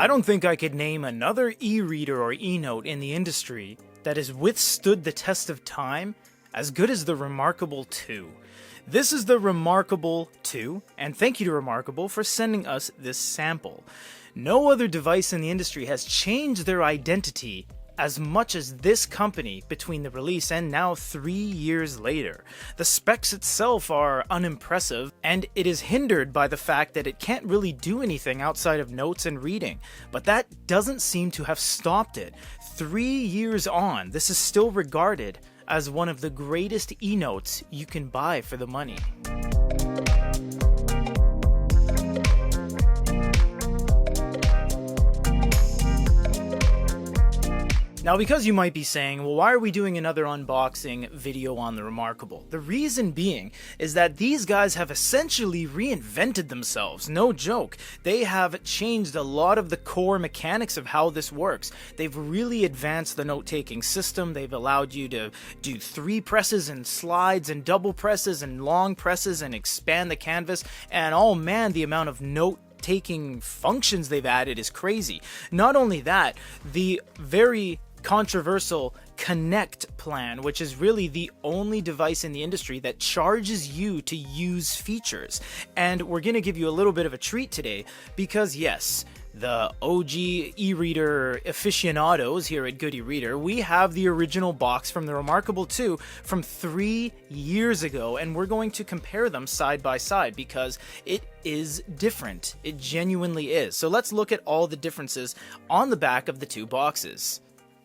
I don't think I could name another e-reader or e-note in the industry that has withstood the test of time as good as the Remarkable 2. This is the Remarkable 2, and thank you to Remarkable for sending us this sample. No other device in the industry has changed their identity as much as this company between the release and now 3 years later. The specs itself are unimpressive, and it is hindered by the fact that it can't really do anything outside of notes and reading. But that doesn't seem to have stopped it. 3 years on, this is still regarded as one of the greatest e-notes you can buy for the money. Now, because you might be saying, well, why are we doing another unboxing video on the Remarkable? The reason being is that these guys have essentially reinvented themselves. No joke. They have changed a lot of the core mechanics of how this works. They've really advanced the note-taking system. They've allowed you to do 3 presses and slides and double presses and long presses and expand the canvas. And oh man, the amount of note-taking functions they've added is crazy. Not only that, the very controversial Connect plan, which is really the only device in the industry that charges you to use features. And we're going to give you a little bit of a treat today because yes, the OG e-reader aficionados here at Good E-Reader, we have the original box from the Remarkable 2 from 3 years ago, and we're going to compare them side by side because it is different. It genuinely is. So let's look at all the differences on the back of the 2 boxes.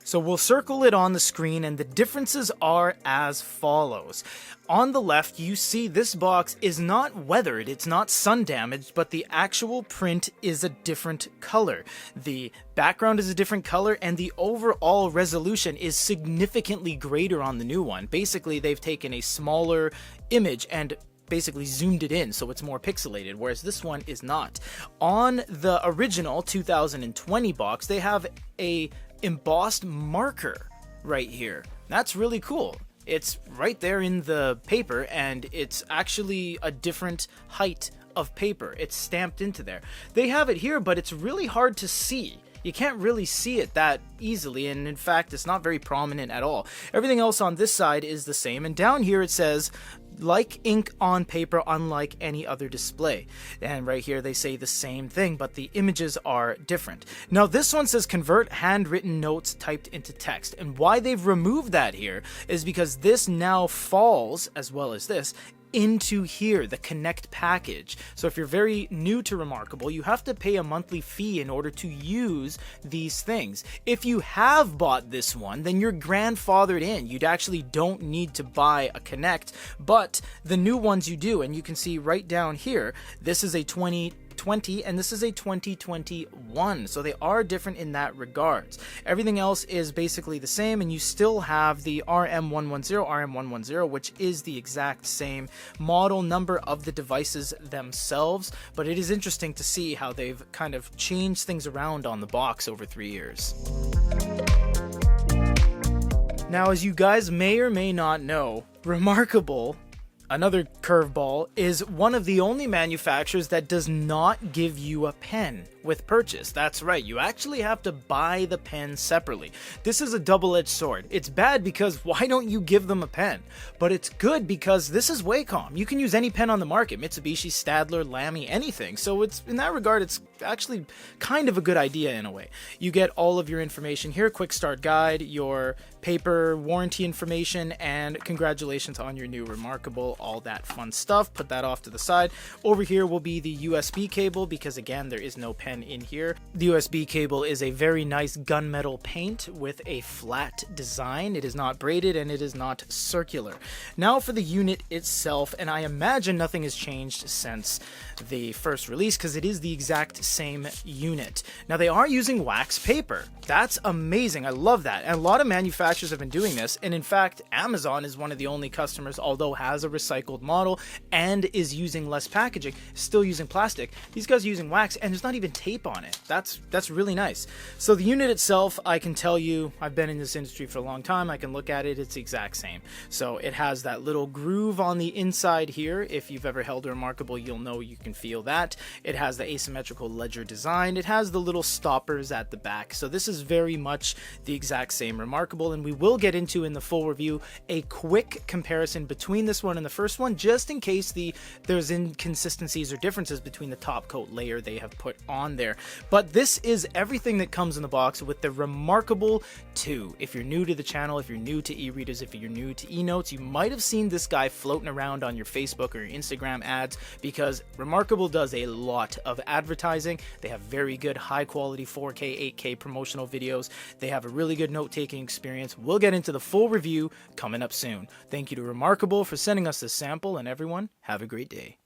So we'll circle it on the screen, and the differences are as follows. On the left, you see this box is not weathered, it's not sun damaged, but the actual print is a different color. The background is a different color, and the overall resolution is significantly greater on the new one. Basically, they've taken a smaller image and basically zoomed it in so it's more pixelated, whereas this one is not. On the original 2020 box, they have a embossed marker right here. That's really cool. It's right there in the paper, and it's actually a different height of paper. It's stamped into there. They have it here, but it's really hard to see. You can't really see it that easily, and in fact, it's not very prominent at all. Everything else on this side is the same, and down here it says, like ink on paper, unlike any other display. And right here they say the same thing, but the images are different. Now this one says convert handwritten notes typed into text, and why they've removed that here is because this now falls, as well as this, into here, the Connect package. So if you're very new to Remarkable, you have to pay a monthly fee in order to use these things. If you have bought this one, then you're grandfathered in. You actually don't need to buy a Connect, but the new ones you do, and you can see right down here, this is a 2020 and this is a 2021, so they are different in that regards. Everything else is basically the same, and you still have the RM110, RM110, which is the exact same model number of the devices themselves, but it is interesting to see how they've kind of changed things around on the box over 3 years. Now, as you guys may or may not know, Remarkable, another curveball, is one of the only manufacturers that does not give you a pen with purchase. That's right, you actually have to buy the pen separately. This is a double-edged sword. It's bad because why don't you give them a pen? But it's good because this is Wacom. You can use any pen on the market, Mitsubishi, Staedtler, Lamy, anything. So it's, in that regard, it's actually kind of a good idea in a way. You get all of your information here, quick start guide, your paper warranty information, and congratulations on your new Remarkable, all that fun stuff. Put that off to the side. Over here will be the USB cable because again, there is no pen in here. The USB cable is a very nice gunmetal paint with a flat design. It is not braided and it is not circular. Now for the unit itself, and I imagine nothing has changed since the first release because it is the exact same unit. Now they are using wax paper. That's amazing. I love that. And a lot of manufacturers manufacturers have been doing this, and in fact, Amazon is one of the only customers, although has a recycled model and is using less packaging, still using plastic. These guys are using wax, and there's not even tape on it. That's really nice. So the unit itself, I can tell you, I've been in this industry for a long time. I can look at it, it's the exact same. So it has that little groove on the inside here. If you've ever held a Remarkable, you'll know you can feel that. It has the asymmetrical ledger design. It has the little stoppers at the back. So this is very much the exact same Remarkable, and we will get into in the full review a quick comparison between this one and the first one, just in case there's inconsistencies or differences between the top coat layer they have put on there. But this is everything that comes in the box with the Remarkable 2. If you're new to the channel, if you're new to e-readers, if you're new to e-notes, you might have seen this guy floating around on your Facebook or your Instagram ads, because Remarkable does a lot of advertising. They have very good high quality 4K, 8K promotional videos. They have a really good note-taking experience. We'll get into the full review coming up soon. Thank you to Remarkable for sending us this sample, and everyone, have a great day.